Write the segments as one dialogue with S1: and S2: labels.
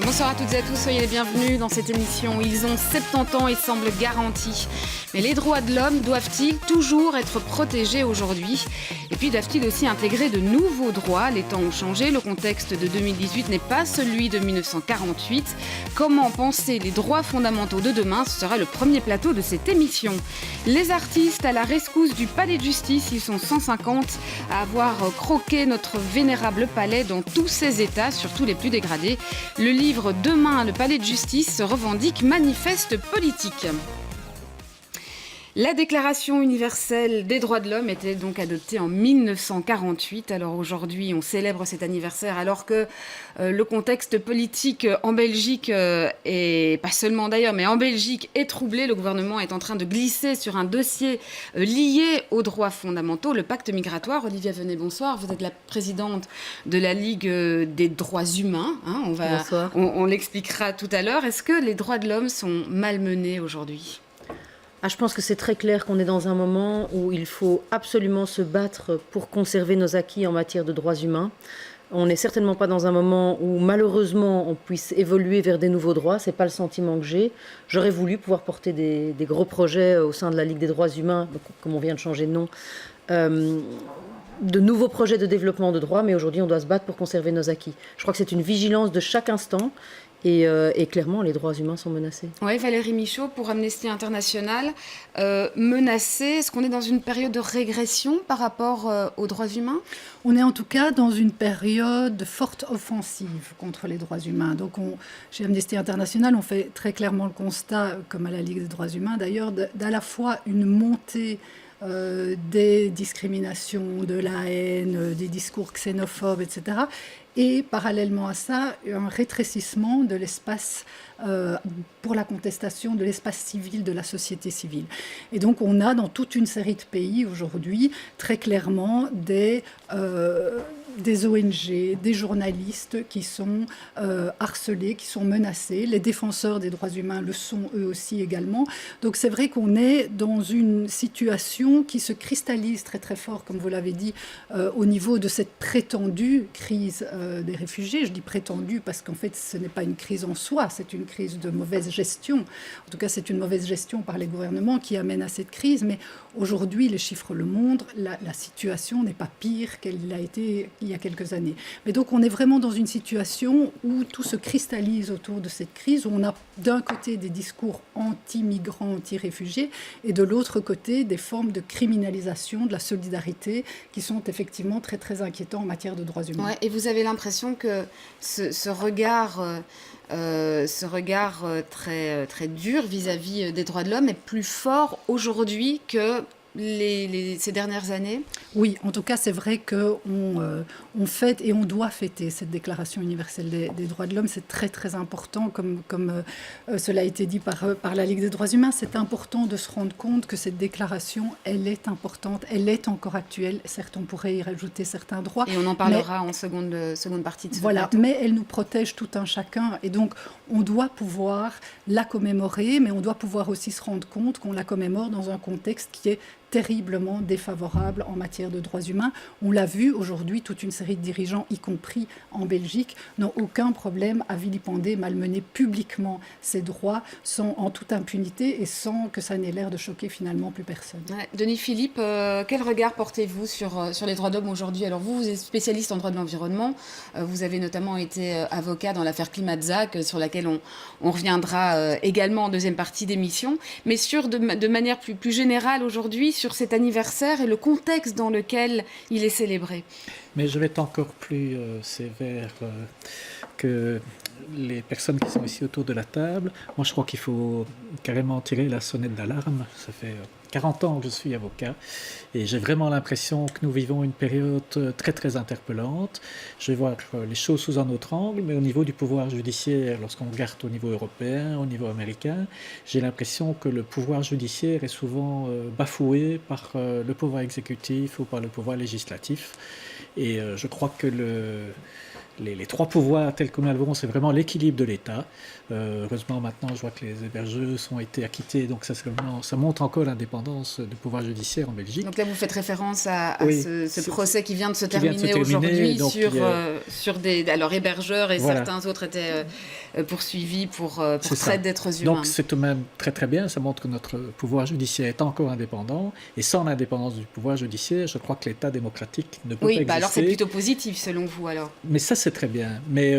S1: Bonsoir à toutes et à tous, soyez les bienvenus dans cette émission. Ils ont 70 ans et semblent garantis. Mais les droits de l'homme doivent-ils toujours être protégés aujourd'hui ? Et puis doivent-ils aussi intégrer de nouveaux droits ? Les temps ont changé, le contexte de 2018 n'est pas celui de 1948. Comment penser les droits fondamentaux de demain ? Ce sera le premier plateau de cette émission. Les artistes à la rescousse du palais de justice, ils sont 150 à avoir croqué notre vénérable palais dans tous ses états, surtout les plus dégradés. Le livre Demain, le palais de justice se revendique manifeste politique. La Déclaration universelle des droits de l'homme était donc adoptée en 1948. Alors aujourd'hui, on célèbre cet anniversaire alors que le contexte politique en Belgique, et pas seulement d'ailleurs, mais en Belgique est troublé. Le gouvernement est en train de glisser sur un dossier lié aux droits fondamentaux, le pacte migratoire. Olivia Venet, bonsoir. Vous êtes la présidente de la Ligue des droits humains.
S2: Bonsoir.
S1: On l'expliquera tout à l'heure. Est-ce que les droits de l'homme sont malmenés aujourd'hui ?
S2: Je pense que c'est très clair qu'on est dans un moment où il faut absolument se battre pour conserver nos acquis en matière de droits humains. On n'est certainement pas dans un moment où malheureusement on puisse évoluer vers des nouveaux droits. Ce n'est pas le sentiment que j'ai. J'aurais voulu pouvoir porter des gros projets au sein de la Ligue des droits humains, comme on vient de changer de nom, de nouveaux projets de développement de droits, mais aujourd'hui on doit se battre pour conserver nos acquis. Je crois que c'est une vigilance de chaque instant. Et clairement, les droits humains sont menacés.
S1: Oui, Valérie Michaud, pour Amnesty International, menacés, est-ce qu'on est dans une période de régression par rapport aux droits humains ?
S3: On est en tout cas dans une période de forte offensive contre les droits humains. Donc chez Amnesty International, on fait très clairement le constat, comme à la Ligue des droits humains d'ailleurs, d'à la fois une montée des discriminations, de la haine, des discours xénophobes, etc. Et parallèlement à ça, un rétrécissement de l'espace pour la contestation de l'espace civil de la société civile. Et donc on a dans toute une série de pays aujourd'hui très clairement des ONG, des journalistes qui sont harcelés, qui sont menacés. Les défenseurs des droits humains le sont eux aussi également. Donc c'est vrai qu'on est dans une situation qui se cristallise très très fort, comme vous l'avez dit, au niveau de cette prétendue crise des réfugiés. Je dis prétendue parce qu'en fait ce n'est pas une crise en soi, c'est une crise de mauvaise gestion. En tout cas c'est une mauvaise gestion par les gouvernements qui amène à cette crise. Mais aujourd'hui les chiffres le montrent, la situation n'est pas pire qu'elle l'a été il y a quelques années. Mais donc on est vraiment dans une situation où tout se cristallise autour de cette crise, où on a d'un côté des discours anti-migrants, anti-réfugiés, et de l'autre côté des formes de criminalisation de la solidarité qui sont effectivement très très inquiétants en matière de droits humains.
S1: Ouais, et vous avez l'impression que ce regard très, très dur vis-à-vis des droits de l'homme est plus fort aujourd'hui que ces dernières années ?
S3: Oui, en tout cas, c'est vrai qu'on fête et on doit fêter cette Déclaration universelle des droits de l'homme. C'est très, très important, comme cela a été dit par la Ligue des droits humains. C'est important de se rendre compte que cette déclaration, elle est importante, elle est encore actuelle. Certes, on pourrait y rajouter certains droits.
S1: Et on en parlera en seconde partie de ce plateau.
S3: Mais elle nous protège tout un chacun. Et donc, on doit pouvoir la commémorer, mais on doit pouvoir aussi se rendre compte qu'on la commémore dans un contexte qui est terriblement défavorable en matière de droits humains. On l'a vu aujourd'hui, toute une série de dirigeants, y compris en Belgique, n'ont aucun problème à vilipender, malmener publiquement ces droits en toute impunité et sans que ça n'ait l'air de choquer finalement plus personne.
S1: Ouais. Denis Philippe, quel regard portez-vous sur les droits de l'homme aujourd'hui ? Alors vous êtes spécialiste en droit de l'environnement, vous avez notamment été avocat dans l'affaire Climat-Zac, sur laquelle on reviendra également en deuxième partie d'émission, mais de manière plus générale aujourd'hui, sur cet anniversaire et le contexte dans lequel il est célébré.
S4: Mais je vais être encore plus sévère que les personnes qui sont ici autour de la table. Moi, je crois qu'il faut carrément tirer la sonnette d'alarme. Ça fait 40 ans que je suis avocat et j'ai vraiment l'impression que nous vivons une période très très interpellante. Je vais voir les choses sous un autre angle, mais au niveau du pouvoir judiciaire, lorsqu'on regarde au niveau européen, au niveau américain, j'ai l'impression que le pouvoir judiciaire est souvent bafoué par le pouvoir exécutif ou par le pouvoir législatif. Et je crois que les trois pouvoirs tels que nous le verrons, c'est vraiment l'équilibre de l'État. Heureusement, maintenant, je vois que les hébergeuses ont été acquittées, donc ça montre encore l'indépendance du pouvoir judiciaire en Belgique.
S1: Donc là, vous faites référence à
S4: Oui,
S1: ce procès qui vient de se
S4: qui vient de se
S1: terminer aujourd'hui
S4: donc,
S1: sur des hébergeurs et
S4: voilà.
S1: certains autres étaient poursuivis pour
S4: C'est ça.
S1: traite d'êtres humains.
S4: Donc c'est tout de même très très bien, ça montre que notre pouvoir judiciaire est encore indépendant, et sans l'indépendance du pouvoir judiciaire, je crois que l'État démocratique ne peut pas
S1: Oui,
S4: exister.
S1: alors c'est plutôt positif selon vous alors.
S4: Mais ça c'est très bien. Mais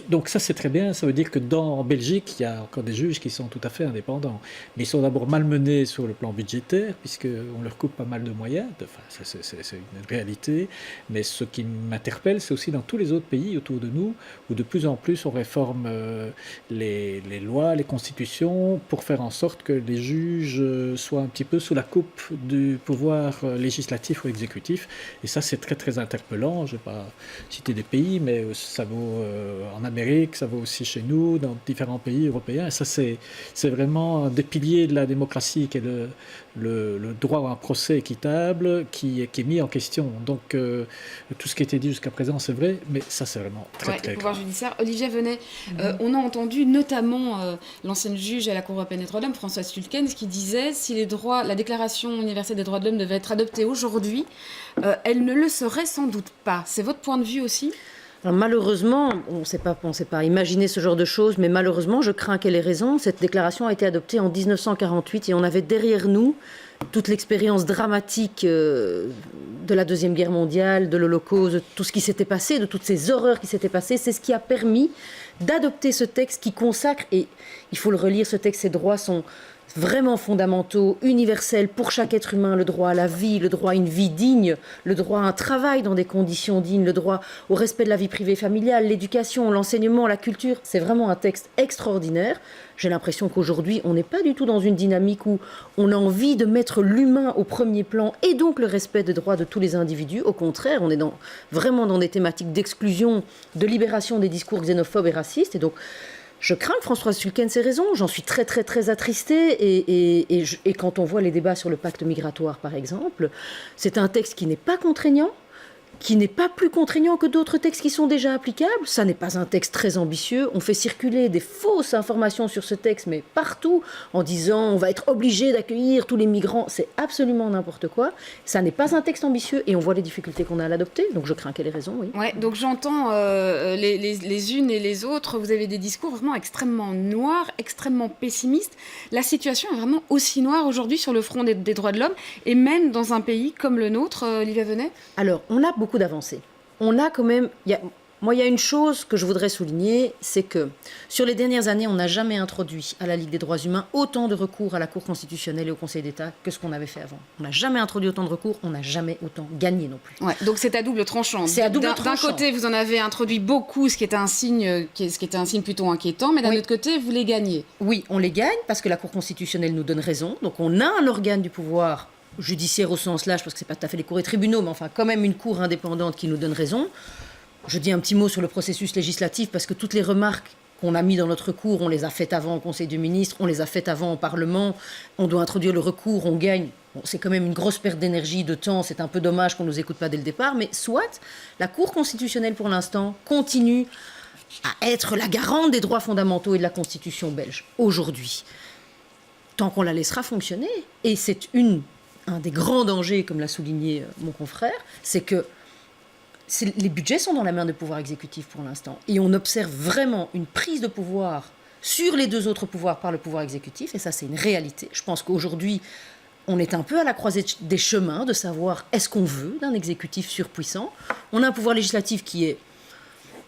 S4: donc ça c'est très bien, ça veut dire que en Belgique, il y a encore des juges qui sont tout à fait indépendants. Mais ils sont d'abord malmenés sur le plan budgétaire, puisqu'on leur coupe pas mal de moyens, enfin, c'est une réalité. Mais ce qui m'interpelle, c'est aussi dans tous les autres pays autour de nous, où de plus en plus on réforme les lois, les constitutions, pour faire en sorte que les juges soient un petit peu sous la coupe du pouvoir législatif ou exécutif. Et ça, c'est très très interpellant. Je ne vais pas citer des pays, mais ça vaut en Amérique, ça vaut aussi chez nous, dans différents pays européens. Et ça, c'est vraiment un des piliers de la démocratie, qui est le droit à un procès équitable, qui est mis en question. Donc, tout ce qui a été dit jusqu'à présent, c'est vrai, mais ça, c'est vraiment très, très
S1: le pouvoir
S4: grave.
S1: judiciaire. Olivier Venet, on a entendu notamment l'ancienne juge à la Cour européenne des droits de l'homme, Françoise Tulkens, qui disait si la Déclaration universelle des droits de l'homme devait être adoptée aujourd'hui, elle ne le serait sans doute pas. C'est votre point de vue aussi ?
S2: Alors, malheureusement, on ne sait pas imaginer ce genre de choses, mais malheureusement, je crains qu'elle ait raison. Cette déclaration a été adoptée en 1948 et on avait derrière nous toute l'expérience dramatique de la Deuxième Guerre mondiale, de l'Holocauste, de tout ce qui s'était passé, de toutes ces horreurs qui s'étaient passées. C'est ce qui a permis d'adopter ce texte qui consacre, et il faut le relire, ce texte, ses droits sont vraiment fondamentaux, universels pour chaque être humain, le droit à la vie, le droit à une vie digne, le droit à un travail dans des conditions dignes, le droit au respect de la vie privée familiale, l'éducation, l'enseignement, la culture. C'est vraiment un texte extraordinaire. J'ai l'impression qu'aujourd'hui, on n'est pas du tout dans une dynamique où on a envie de mettre l'humain au premier plan et donc le respect des droits de tous les individus. Au contraire, on est vraiment dans des thématiques d'exclusion, de libération des discours xénophobes et racistes. Et donc, je crains que Françoise Tulkens ait raison, j'en suis très très très attristée et quand on voit les débats sur le pacte migratoire par exemple, c'est un texte qui n'est pas contraignant, qui n'est pas plus contraignant que d'autres textes qui sont déjà applicables. Ça n'est pas un texte très ambitieux. On fait circuler des fausses informations sur ce texte, mais partout, en disant on va être obligé d'accueillir tous les migrants. C'est absolument n'importe quoi. Ça n'est pas un texte ambitieux et on voit les difficultés qu'on a à l'adopter. Donc je crains qu'elle ait raison, oui.
S1: Ouais, donc j'entends les unes et les autres. Vous avez des discours vraiment extrêmement noirs, extrêmement pessimistes. La situation est vraiment aussi noire aujourd'hui sur le front des droits de l'homme et même dans un pays comme le nôtre, Olivier Venet.
S2: Alors, on a beaucoup d'avancées. On a quand même... il y a une chose que je voudrais souligner, c'est que sur les dernières années, on n'a jamais introduit à la Ligue des droits humains autant de recours à la Cour constitutionnelle et au Conseil d'État que ce qu'on avait fait avant. On n'a jamais introduit autant de recours, on n'a jamais autant gagné non plus.
S1: Ouais, donc c'est à double tranchant.
S2: C'est à double
S1: D'un
S2: tranchant.
S1: côté, vous en avez introduit beaucoup, ce qui était un signe plutôt inquiétant, mais d'un autre côté, vous les gagnez.
S2: Oui, on les gagne parce que la Cour constitutionnelle nous donne raison. Donc on a un organe du pouvoir judiciaire au sens large, parce que ce n'est pas tout à fait les cours et tribunaux, mais enfin quand même une cour indépendante qui nous donne raison. Je dis un petit mot sur le processus législatif, parce que toutes les remarques qu'on a mises dans notre cours, on les a faites avant au Conseil des ministres, on les a faites avant au Parlement, on doit introduire le recours, on gagne. Bon, c'est quand même une grosse perte d'énergie, de temps, c'est un peu dommage qu'on ne nous écoute pas dès le départ, mais soit, la Cour constitutionnelle pour l'instant continue à être la garante des droits fondamentaux et de la Constitution belge, aujourd'hui. Tant qu'on la laissera fonctionner, et c'est un des grands dangers, comme l'a souligné mon confrère, c'est que les budgets sont dans la main du pouvoir exécutif pour l'instant. Et on observe vraiment une prise de pouvoir sur les deux autres pouvoirs par le pouvoir exécutif. Et ça, c'est une réalité. Je pense qu'aujourd'hui, on est un peu à la croisée des chemins de savoir est-ce qu'on veut d'un exécutif surpuissant. On a un pouvoir législatif qui est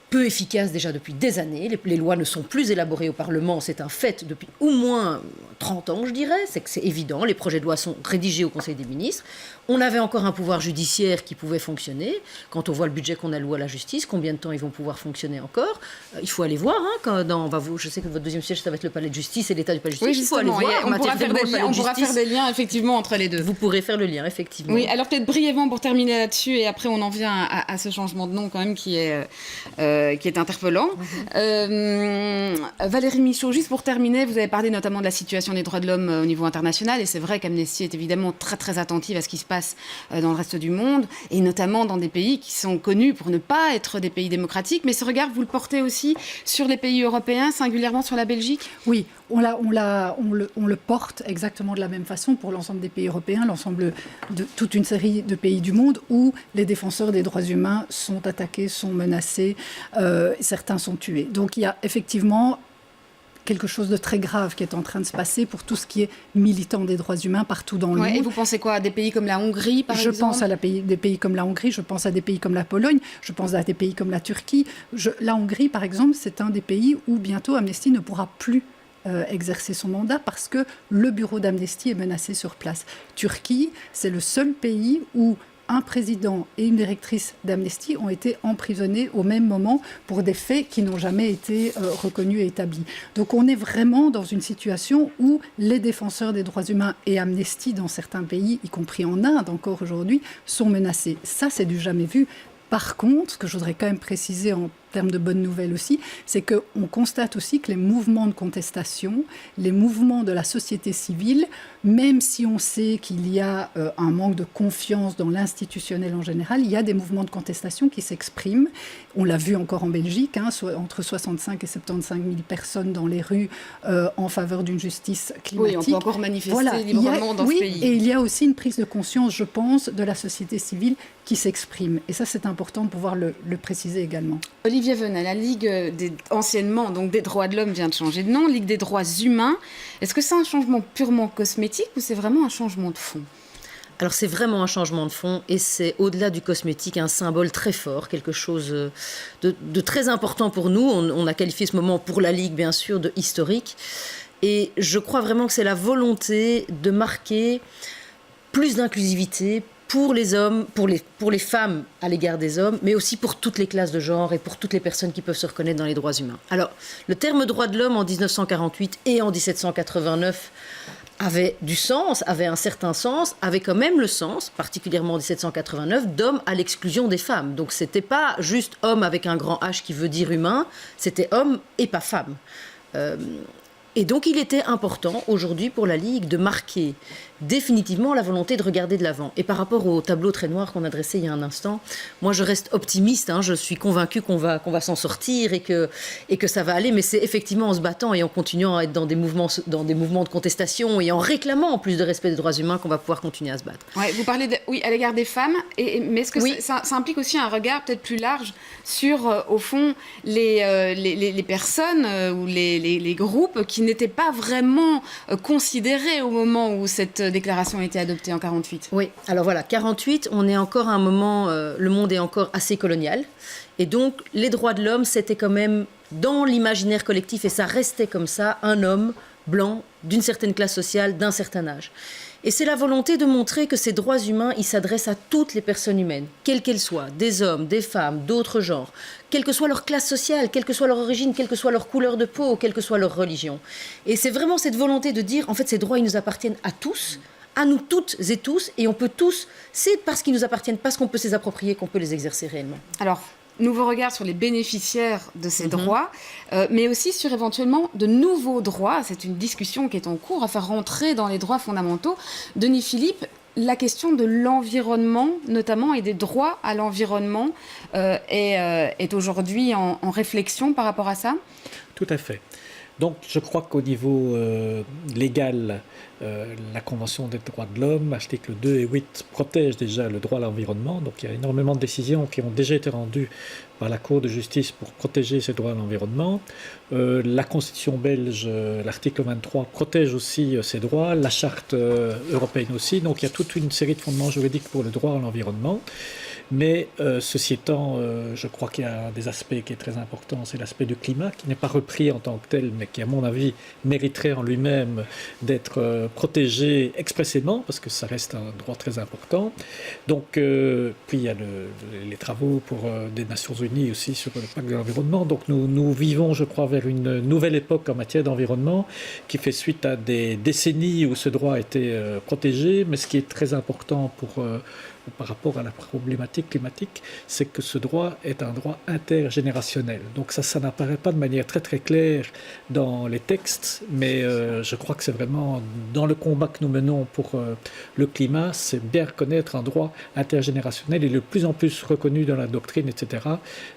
S2: peu efficace déjà depuis des années. Les lois ne sont plus élaborées au Parlement, c'est un fait depuis au moins 30 ans, je dirais. C'est que c'est évident, les projets de loi sont rédigés au Conseil des ministres. On avait encore un pouvoir judiciaire qui pouvait fonctionner. Quand on voit le budget qu'on alloue à la justice, combien de temps ils vont pouvoir fonctionner encore ? Il faut aller voir. Je sais que votre deuxième siège, ça va être le palais de justice et l'état du palais de justice.
S1: Oui,
S2: il faut aller voir.
S1: on pourra faire des liens effectivement entre les deux.
S2: Vous pourrez faire le lien, effectivement.
S1: Oui, alors peut-être brièvement pour terminer là-dessus, et après on en vient à ce changement de nom quand même qui est est interpellant. Valérie Michaud, juste pour terminer, vous avez parlé notamment de la situation des droits de l'homme au niveau international, et c'est vrai qu'Amnesty est évidemment très très attentive à ce qui se passe dans le reste du monde, et notamment dans des pays qui sont connus pour ne pas être des pays démocratiques. Mais ce regard, vous le portez aussi sur les pays européens, singulièrement sur la Belgique ?
S3: Oui, on le porte exactement de la même façon pour l'ensemble des pays européens, l'ensemble de toute une série de pays du monde où les défenseurs des droits humains sont attaqués, sont menacés, certains sont tués. Donc il y a effectivement quelque chose de très grave qui est en train de se passer pour tout ce qui est militant des droits humains partout dans le monde.
S1: Et vous pensez quoi, à des pays comme la Hongrie, par exemple ?
S3: Je pense à des pays comme la Hongrie, je pense à des pays comme la Pologne, je pense à des pays comme la Turquie. La Hongrie, par exemple, c'est un des pays où bientôt Amnesty ne pourra plus exercer son mandat parce que le bureau d'Amnesty est menacé sur place. Turquie, c'est le seul pays où un président et une directrice d'Amnesty ont été emprisonnés au même moment pour des faits qui n'ont jamais été reconnus et établis. Donc on est vraiment dans une situation où les défenseurs des droits humains et Amnesty dans certains pays, y compris en Inde encore aujourd'hui, sont menacés. Ça, c'est du jamais vu. Par contre, ce que je voudrais quand même préciser en termes de bonnes nouvelles aussi, c'est qu'on constate aussi que les mouvements de contestation, les mouvements de la société civile, même si on sait qu'il y a un manque de confiance dans l'institutionnel en général, il y a des mouvements de contestation qui s'expriment. On l'a vu encore en Belgique, entre 65 et 75 000 personnes dans les rues en faveur d'une justice climatique.
S1: Oui, on peut encore manifester librement dans ce pays.
S3: Et il y a aussi une prise de conscience, je pense, de la société civile qui s'exprime. Et ça, c'est important de pouvoir le préciser également.
S1: Olivier Venel, la Ligue anciennement donc des droits de l'homme vient de changer de nom, Ligue des droits humains. Est-ce que c'est un changement purement cosmétique ou c'est vraiment un changement de fond ?
S2: Alors c'est vraiment un changement de fond et c'est au-delà du cosmétique un symbole très fort, quelque chose de très important pour nous. On a qualifié ce moment pour la Ligue bien sûr de historique et je crois vraiment que c'est la volonté de marquer plus d'inclusivité pour les hommes, pour les femmes à l'égard des hommes, mais aussi pour toutes les classes de genre et pour toutes les personnes qui peuvent se reconnaître dans les droits humains. Alors, le terme droit de l'homme en 1948 et en 1789 avait du sens, avait un certain sens, avait quand même le sens, particulièrement en 1789, d'homme à l'exclusion des femmes. Donc, c'était pas juste homme avec un grand H qui veut dire humain, c'était homme et pas femme. Et donc, il était important aujourd'hui pour la Ligue de marquer définitivement la volonté de regarder de l'avant. Et par rapport au tableau très noir qu'on a dressé il y a un instant, moi je reste optimiste, je suis convaincue qu'on va s'en sortir et que ça va aller, mais c'est effectivement en se battant et en continuant à être dans des mouvements de contestation et en réclamant en plus de respect des droits humains qu'on va pouvoir continuer à se battre.
S1: Ouais, vous parlez à l'égard des femmes, mais est-ce que ça implique aussi un regard peut-être plus large sur, au fond, les personnes ou les groupes qui n'étaient pas vraiment considérés au moment où cette déclaration a été adoptée en 1948.
S2: Oui, alors voilà, 1948, on est encore à un moment, le monde est encore assez colonial. Et donc, les droits de l'homme, c'était quand même dans l'imaginaire collectif, et ça restait comme ça, un homme blanc, d'une certaine classe sociale, d'un certain âge. Et c'est la volonté de montrer que ces droits humains, ils s'adressent à toutes les personnes humaines, quelles qu'elles soient, des hommes, des femmes, d'autres genres, quelle que soit leur classe sociale, quelle que soit leur origine, quelle que soit leur couleur de peau, quelle que soit leur religion. Et c'est vraiment cette volonté de dire, en fait, ces droits, ils nous appartiennent à tous, à nous toutes et tous, et on peut tous, c'est parce qu'ils nous appartiennent, parce qu'on peut se les approprier, qu'on peut les exercer réellement.
S1: Alors, nouveau regard sur les bénéficiaires de ces droits, mais aussi sur éventuellement de nouveaux droits. C'est une discussion qui est en cours à faire rentrer dans les droits fondamentaux. Denis Philippe, la question de l'environnement, notamment, et des droits à l'environnement est aujourd'hui en réflexion par rapport à ça ?
S4: Tout à fait. Donc, je crois qu'au niveau légal, la Convention des droits de l'homme, articles 2 et 8, protège déjà le droit à l'environnement. Donc, il y a énormément de décisions qui ont déjà été rendues par la Cour de justice pour protéger ces droits à l'environnement. La Constitution belge, l'article 23, protège aussi ces droits. La Charte européenne aussi. Donc, il y a toute une série de fondements juridiques pour le droit à l'environnement. Mais ceci étant, je crois qu'il y a des aspects qui est très important, c'est l'aspect du climat, qui n'est pas repris en tant que tel, mais qui, à mon avis, mériterait en lui-même d'être protégé expressément, parce que ça reste un droit très important. Donc, puis il y a les travaux des Nations Unies aussi sur le pacte de l'environnement. Donc nous vivons, je crois, vers une nouvelle époque en matière d'environnement, qui fait suite à des décennies où ce droit a été protégé, mais ce qui est très important pour par rapport à la problématique climatique, c'est que ce droit est un droit intergénérationnel. Donc ça n'apparaît pas de manière très très claire dans les textes, mais je crois que c'est vraiment dans le combat que nous menons pour le climat, c'est bien reconnaître un droit intergénérationnel. Il est de plus en plus reconnu dans la doctrine, etc.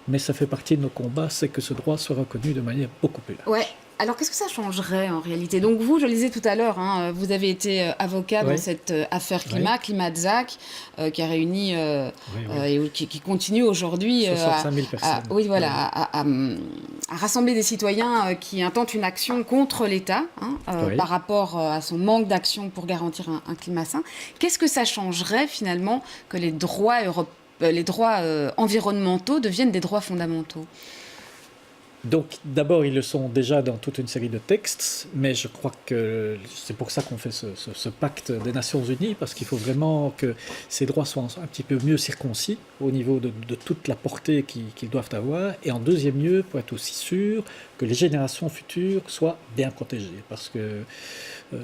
S4: Mais ça fait partie de nos combats, c'est que ce droit soit reconnu de manière beaucoup plus large.
S1: Ouais. Alors, qu'est-ce que ça changerait en réalité? Donc vous, je le disais tout à l'heure, hein, vous avez été avocat dans cette affaire Climat-Zac, qui a réuni et qui continue aujourd'hui
S4: 65 000 personnes.
S1: À rassembler des citoyens qui intentent une action contre l'État par rapport à son manque d'action pour garantir un climat sain. Qu'est-ce que ça changerait finalement que les droits environnementaux deviennent des droits fondamentaux?
S4: Donc d'abord, ils le sont déjà dans toute une série de textes, mais je crois que c'est pour ça qu'on fait ce pacte des Nations Unies, parce qu'il faut vraiment que ces droits soient un petit peu mieux circoncis au niveau de toute la portée qu'ils doivent avoir, et en deuxième lieu, pour être aussi sûr que les générations futures soient bien protégées, parce que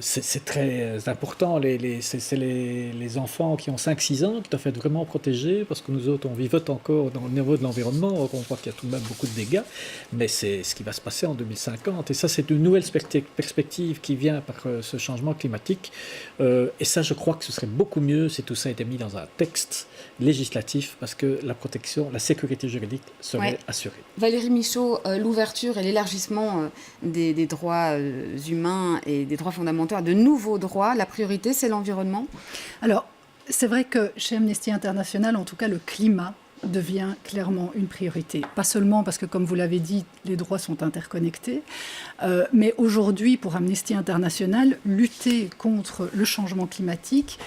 S4: c'est très important, c'est les enfants qui ont 5-6 ans qui doivent être vraiment protégés, parce que nous autres, on vivote encore au niveau de l'environnement, on voit qu'il y a tout de même beaucoup de dégâts, mais c'est ce qui va se passer en 2050. Et ça, c'est une nouvelle perspective qui vient par ce changement climatique. Et ça, je crois que ce serait beaucoup mieux si tout ça était mis dans un texte législatif, parce que la protection, la sécurité juridique serait assurée.
S1: Valérie Michaud, l'ouverture et l'élargissement des droits humains et des droits fondamentaux à de nouveaux droits, la priorité, c'est l'environnement?
S3: Alors, c'est vrai que chez Amnesty International, en tout cas, le climat devient clairement une priorité. Pas seulement parce que, comme vous l'avez dit, les droits sont interconnectés, mais aujourd'hui, pour Amnesty International, lutter contre le changement climatique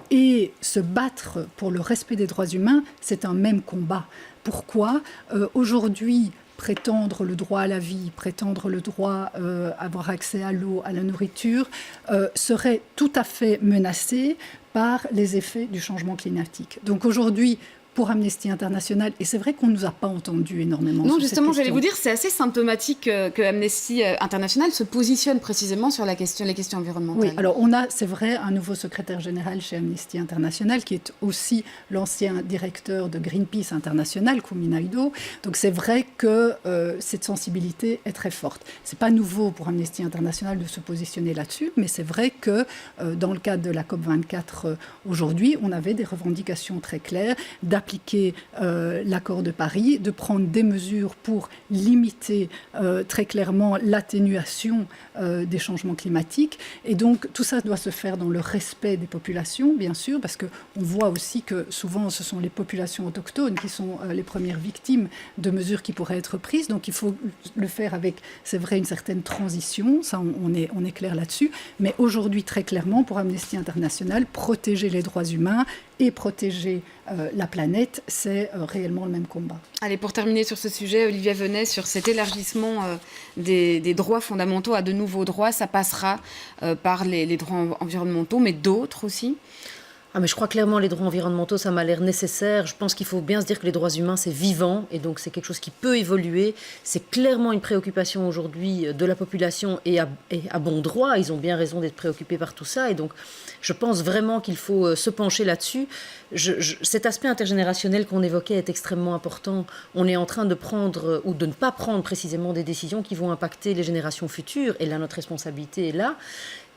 S3: et se battre pour le respect des droits humains, c'est un même combat. Pourquoi aujourd'hui, prétendre le droit à la vie, prétendre le droit à avoir accès à l'eau, à la nourriture, serait tout à fait menacé par les effets du changement climatique. Donc aujourd'hui, pour Amnesty International, et c'est vrai qu'on ne nous a pas entendu énormément.
S1: Non, justement, j'allais vous dire, c'est assez symptomatique que Amnesty International se positionne précisément sur les questions environnementales.
S3: Oui, alors on a, c'est vrai, un nouveau secrétaire général chez Amnesty International qui est aussi l'ancien directeur de Greenpeace International, Kumi Naidoo. Donc c'est vrai que cette sensibilité est très forte. C'est pas nouveau pour Amnesty International de se positionner là-dessus, mais c'est vrai que dans le cadre de la COP24 aujourd'hui, on avait des revendications très claires d'appliquer l'accord de Paris, de prendre des mesures pour limiter très clairement l'atténuation des changements climatiques. Et donc, tout ça doit se faire dans le respect des populations, bien sûr, parce qu'on voit aussi que souvent, ce sont les populations autochtones qui sont les premières victimes de mesures qui pourraient être prises. Donc, il faut le faire avec, c'est vrai, une certaine transition. Ça, on est clair là-dessus. Mais aujourd'hui, très clairement, pour Amnesty International, protéger les droits humains et protéger la planète, c'est réellement le même combat.
S1: Allez, pour terminer sur ce sujet, Olivia Venet, sur cet élargissement des droits fondamentaux à de nouveaux droits, ça passera par les droits environnementaux, mais d'autres aussi?
S2: Ah, mais je crois clairement les droits environnementaux, ça m'a l'air nécessaire. Je pense qu'il faut bien se dire que les droits humains, c'est vivant, et donc c'est quelque chose qui peut évoluer. C'est clairement une préoccupation aujourd'hui de la population, et à bon droit. Ils ont bien raison d'être préoccupés par tout ça, et donc je pense vraiment qu'il faut se pencher là-dessus. Cet aspect intergénérationnel qu'on évoquait est extrêmement important. On est en train de prendre, ou de ne pas prendre précisément, des décisions qui vont impacter les générations futures, et là, notre responsabilité est là.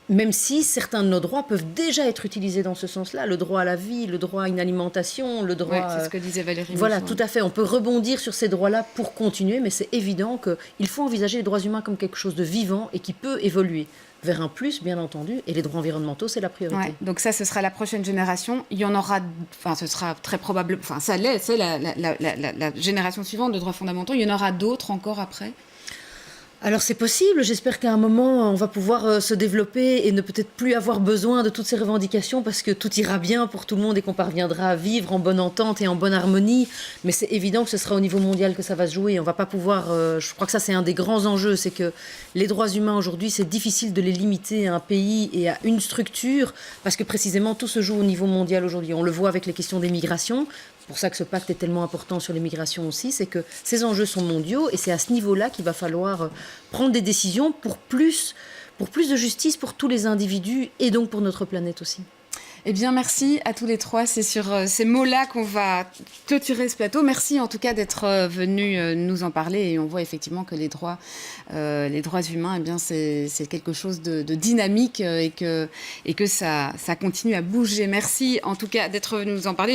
S2: Même si certains de nos droits peuvent déjà être utilisés dans ce sens-là, le droit à la vie, le droit à une alimentation, le droit...
S1: Oui, c'est ce que disait Valérie.
S2: Voilà, tout à fait. On peut rebondir sur ces droits-là pour continuer, mais c'est évident qu'il faut envisager les droits humains comme quelque chose de vivant et qui peut évoluer vers un plus, bien entendu, et les droits environnementaux, c'est la priorité.
S1: Ouais, donc ça, ce sera la prochaine génération. Il y en aura, enfin, ce sera très probable, enfin, ça l'est, c'est la génération suivante de droits fondamentaux. Il y en aura d'autres encore après?
S2: Alors c'est possible, j'espère qu'à un moment on va pouvoir se développer et ne peut-être plus avoir besoin de toutes ces revendications parce que tout ira bien pour tout le monde et qu'on parviendra à vivre en bonne entente et en bonne harmonie. Mais c'est évident que ce sera au niveau mondial que ça va se jouer. On va pas pouvoir, je crois que ça c'est un des grands enjeux, c'est que les droits humains aujourd'hui c'est difficile de les limiter à un pays et à une structure parce que précisément tout se joue au niveau mondial aujourd'hui. On le voit avec les questions des migrations. C'est pour ça que ce pacte est tellement important sur les migrations aussi, c'est que ces enjeux sont mondiaux et c'est à ce niveau-là qu'il va falloir prendre des décisions pour plus de justice pour tous les individus et donc pour notre planète aussi.
S1: Eh bien, merci à tous les trois. C'est sur ces mots-là qu'on va clôturer ce plateau. Merci en tout cas d'être venus nous en parler. Et on voit effectivement que les droits humains, eh bien, c'est quelque chose de dynamique et que ça continue à bouger. Merci en tout cas d'être venus nous en parler.